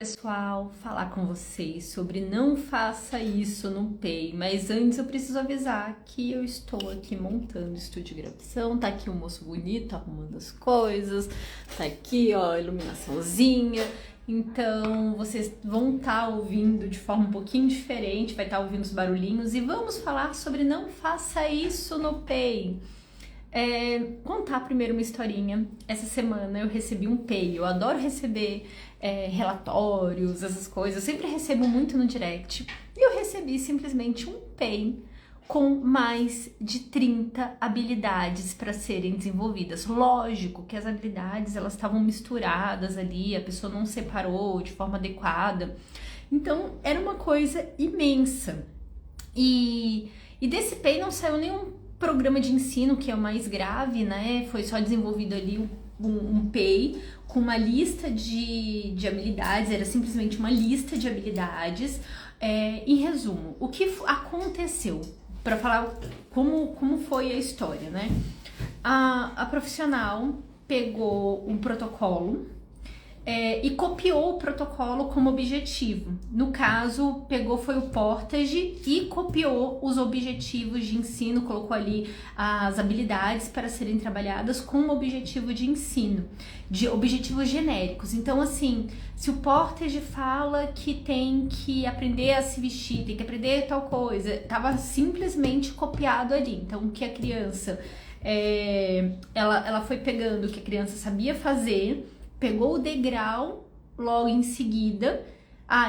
Pessoal, falar com vocês sobre não faça isso no PEI, mas antes eu preciso avisar que eu estou aqui montando o estúdio de gravação, tá aqui um moço bonito arrumando as coisas, tá aqui ó, a iluminaçãozinha, então vocês vão estar ouvindo de forma um pouquinho diferente, vai estar ouvindo os barulhinhos e vamos falar sobre não faça isso no PEI. Contar primeiro uma historinha. Essa semana eu recebi um PEI, eu adoro receber relatórios, essas coisas, eu sempre recebo muito no direct, e eu recebi simplesmente um PEI com mais de 30 habilidades para serem desenvolvidas. Lógico que as habilidades elas estavam misturadas ali, a pessoa não separou de forma adequada, então era uma coisa imensa. E desse PEI não saiu nenhum programa de ensino, que é o mais grave, né? Foi só desenvolvido ali um PEI com uma lista de habilidades, era simplesmente uma lista de habilidades. Em resumo, o que aconteceu? Para falar como foi a história, né? A profissional pegou um protocolo e copiou o protocolo como objetivo. No caso, foi o Portage e copiou os objetivos de ensino, colocou ali as habilidades para serem trabalhadas com o objetivo de ensino, de objetivos genéricos. Então, assim, se o Portage fala que tem que aprender a se vestir, tem que aprender tal coisa, estava simplesmente copiado ali. Então, o que a criança, ela foi pegando o que a criança sabia fazer, pegou o degrau logo em seguida.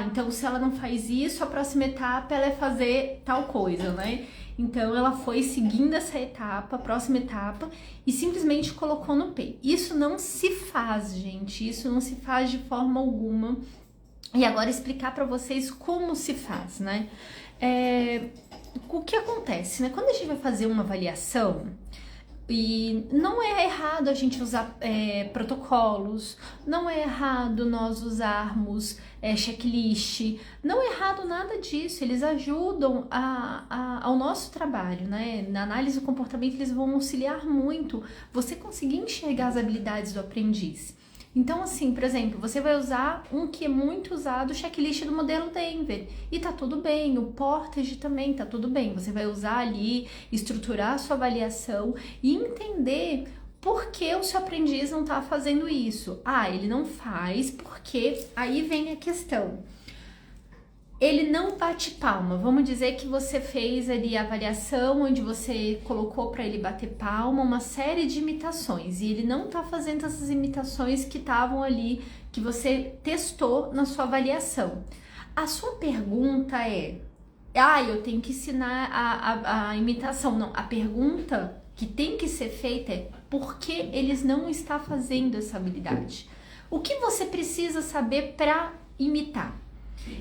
Então se ela não faz isso, a próxima etapa ela é fazer tal coisa, né? Então ela foi seguindo essa etapa, a próxima etapa, e simplesmente colocou no PEI. Isso não se faz, gente, isso não se faz de forma alguma. E agora explicar para vocês como se faz, né? O que acontece, né? Quando a gente vai fazer uma avaliação, e não é errado a gente usar protocolos, não é errado nós usarmos checklist, não é errado nada disso, eles ajudam ao nosso trabalho, né? Na análise do comportamento eles vão auxiliar muito você conseguir enxergar as habilidades do aprendiz. Então, assim, por exemplo, você vai usar um que é muito usado, o checklist do modelo Denver, e tá tudo bem, o Portage também tá tudo bem. Você vai usar ali, estruturar a sua avaliação e entender por que o seu aprendiz não tá fazendo isso. Ele não faz porque aí vem a questão. Ele não bate palma. Vamos dizer que você fez ali a avaliação onde você colocou para ele bater palma uma série de imitações e ele não tá fazendo essas imitações que estavam ali, que você testou na sua avaliação. A sua pergunta é: eu tenho que ensinar a imitação. Não, a pergunta que tem que ser feita é: por que eles não estão fazendo essa habilidade? O que você precisa saber para imitar?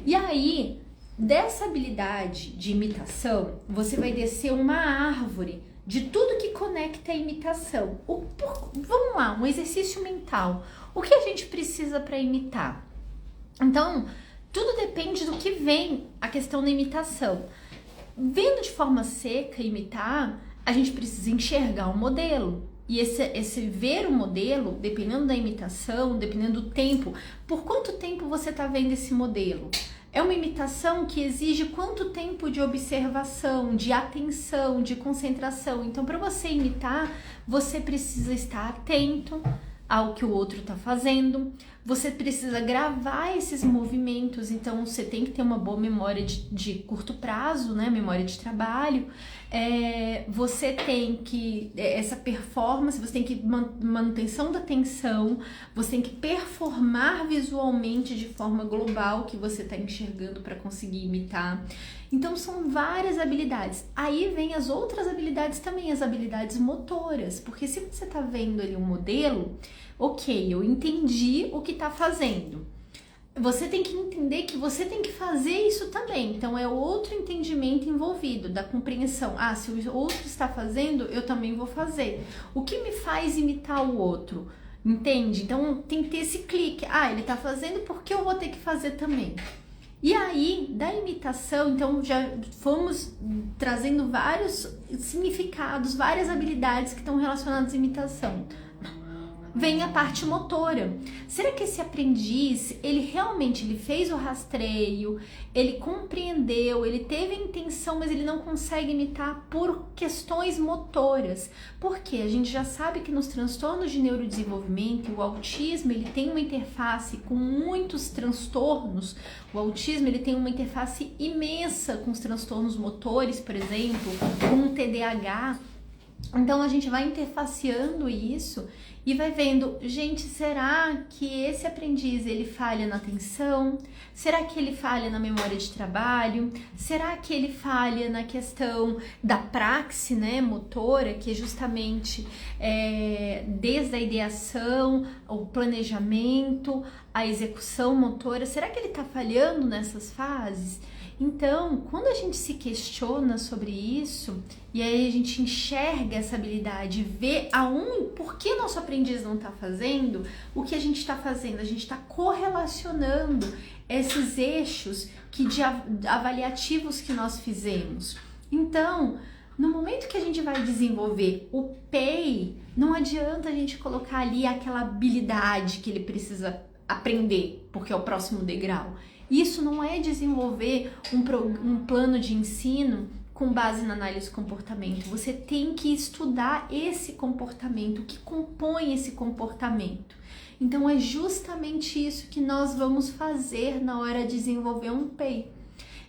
E aí, dessa habilidade de imitação, você vai descer uma árvore de tudo que conecta a imitação. Vamos lá, um exercício mental. O que a gente precisa para imitar? Então, tudo depende do que vem a questão da imitação. Vendo de forma seca imitar, a gente precisa enxergar o modelo. E esse ver o modelo, dependendo da imitação, dependendo do tempo, por quanto tempo você está vendo esse modelo? É uma imitação que exige quanto tempo de observação, de atenção, de concentração. Então, para você imitar, você precisa estar atento ao que o outro está fazendo, você precisa gravar esses movimentos, então você tem que ter uma boa memória de curto prazo, né? Memória de trabalho. Você tem que, essa performance, você tem que manutenção da atenção, você tem que performar visualmente de forma global que você está enxergando para conseguir imitar. Então são várias habilidades. Aí vem as outras habilidades também, as habilidades motoras, porque se você está vendo ali um modelo, ok, eu entendi o que está fazendo. Você tem que entender que você tem que fazer isso também. Então é outro entendimento envolvido, da compreensão. Se o outro está fazendo, eu também vou fazer. O que me faz imitar o outro? Entende? Então tem que ter esse clique. Ele está fazendo, porque eu vou ter que fazer também. E aí, da imitação, então já fomos trazendo vários significados, várias habilidades que estão relacionadas à imitação. vem a parte motora. Será que esse aprendiz, ele realmente fez o rastreio, ele compreendeu, ele teve a intenção, mas ele não consegue imitar por questões motoras? Porque a gente já sabe que nos transtornos de neurodesenvolvimento, o autismo, ele tem uma interface com muitos transtornos. O autismo, ele tem uma interface imensa com os transtornos motores, por exemplo, com o TDAH. Então a gente vai interfaceando isso e vai vendo, gente, será que esse aprendiz ele falha na atenção? Será que ele falha na memória de trabalho? Será que ele falha na questão da praxe, né, motora, que é justamente desde a ideação, o planejamento, a execução motora? Será que ele está falhando nessas fases? Então, quando a gente se questiona sobre isso, e aí a gente enxerga essa habilidade, vê por que nosso aprendiz não está fazendo, o que a gente está fazendo? A gente está correlacionando esses eixos avaliativos que nós fizemos. Então, no momento que a gente vai desenvolver o PEI, não adianta a gente colocar ali aquela habilidade que ele precisa aprender, porque é o próximo degrau. Isso não é desenvolver um plano de ensino com base na análise de comportamento. Você tem que estudar esse comportamento, o que compõe esse comportamento. Então é justamente isso que nós vamos fazer na hora de desenvolver um PEI.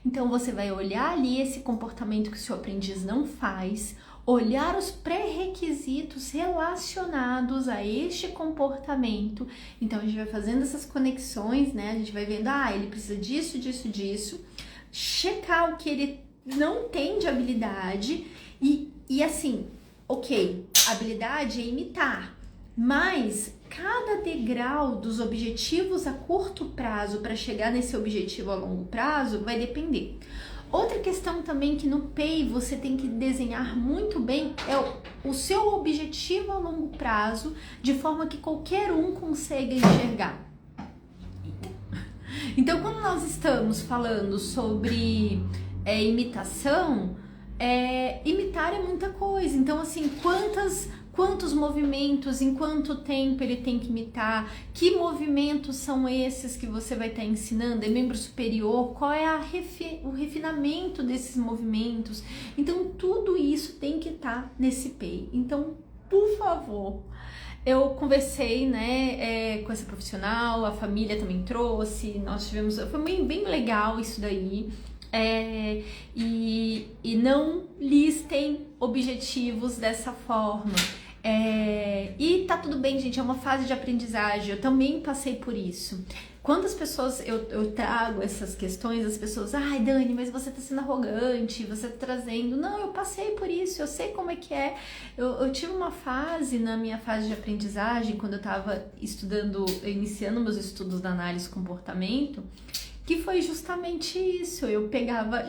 Então você vai olhar ali esse comportamento que o seu aprendiz não faz, olhar os pré-requisitos relacionados a este comportamento. Então a gente vai fazendo essas conexões, né? A gente vai vendo, ele precisa disso, disso, disso, checar o que ele não tem de habilidade e assim, ok, habilidade é imitar, mas cada degrau dos objetivos a curto prazo para chegar nesse objetivo a longo prazo vai depender. Outra questão também que no PEI você tem que desenhar muito bem é o seu objetivo a longo prazo, de forma que qualquer um consiga enxergar. Então, quando nós estamos falando sobre imitação, imitar é muita coisa. Então, assim, quantos movimentos, em quanto tempo ele tem que imitar, que movimentos são esses que você vai estar ensinando, é membro superior, qual é o refinamento desses movimentos. Então, tudo isso tem que estar nesse PEI. Então, por favor, eu conversei, né, com essa profissional, a família também trouxe, nós tivemos, foi bem legal isso daí. E não listem objetivos dessa forma. E tá tudo bem, gente, é uma fase de aprendizagem, eu também passei por isso. Quando as pessoas, eu trago essas questões, as pessoas, Dani, mas você tá sendo arrogante, você tá trazendo. Não, eu passei por isso, eu sei como é que é. Eu tive uma fase, na minha fase de aprendizagem, quando eu tava iniciando meus estudos da análise de comportamento, que foi justamente isso. Eu pegava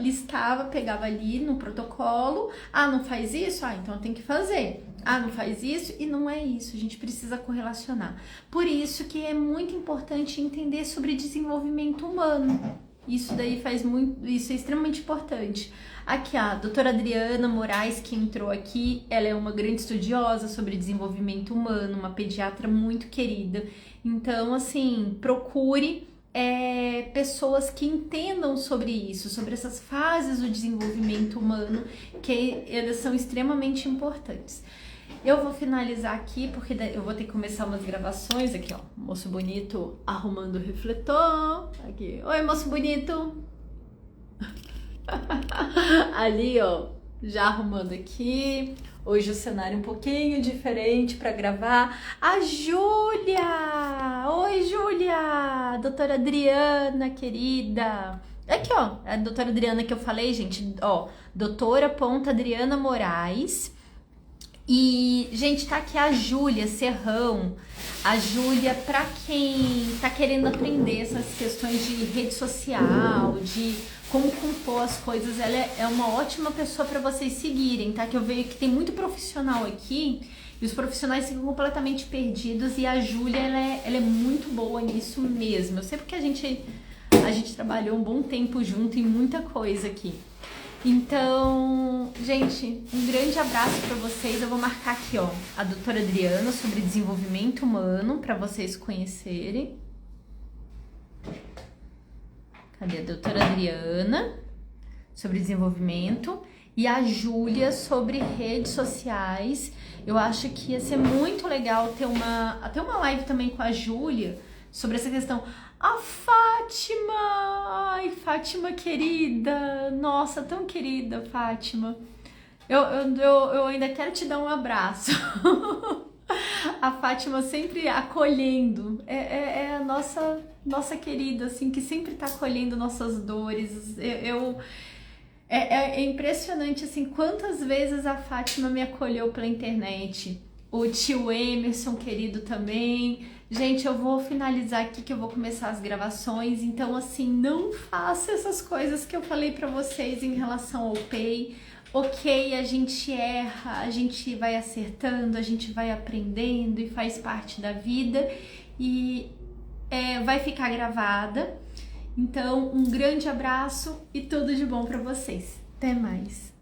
ali no protocolo, não faz isso? Então eu tenho que fazer. Não faz isso? E não é isso, a gente precisa correlacionar. Por isso que é muito importante entender sobre desenvolvimento humano. Isso é extremamente importante. Aqui a doutora Adriana Moraes, que entrou aqui, ela é uma grande estudiosa sobre desenvolvimento humano, uma pediatra muito querida. Então, assim, procure pessoas que entendam sobre isso, sobre essas fases do desenvolvimento humano, que elas são extremamente importantes. Eu vou finalizar aqui, porque eu vou ter que começar umas gravações. Aqui, ó, moço bonito arrumando o refletor. Aqui, oi, moço bonito. Ali, ó, já arrumando aqui. Hoje o cenário é um pouquinho diferente para gravar. A Júlia! Oi, Júlia! Doutora Adriana, querida. Aqui, ó, a doutora Adriana que eu falei, gente, ó, doutora.Adriana Moraes. E, gente, tá aqui a Júlia Serrão. A Júlia, pra quem tá querendo aprender essas questões de rede social, de como compor as coisas, ela é uma ótima pessoa para vocês seguirem, tá? Que eu vejo que tem muito profissional aqui e os profissionais ficam completamente perdidos, e a Júlia, ela é muito boa nisso mesmo. Eu sei porque a gente trabalhou um bom tempo junto em muita coisa aqui. Então, gente, um grande abraço para vocês. Eu vou marcar aqui, ó, a doutora Adriana sobre desenvolvimento humano para vocês conhecerem. Cadê a doutora Adriana sobre desenvolvimento e a Júlia sobre redes sociais. Eu acho que ia ser muito legal ter uma live também com a Júlia sobre essa questão. A Fátima! Ai, Fátima querida! Nossa, tão querida, Fátima. Eu ainda quero te dar um abraço. A Fátima sempre acolhendo. É a nossa querida, assim, que sempre tá acolhendo nossas dores. É impressionante, assim, quantas vezes a Fátima me acolheu pela internet. O tio Emerson, querido, também. Gente, eu vou finalizar aqui que eu vou começar as gravações. Então, assim, não faça essas coisas que eu falei pra vocês em relação ao PEI. Ok, a gente erra, a gente vai acertando, a gente vai aprendendo e faz parte da vida. E vai ficar gravada. Então, um grande abraço e tudo de bom pra vocês. Até mais!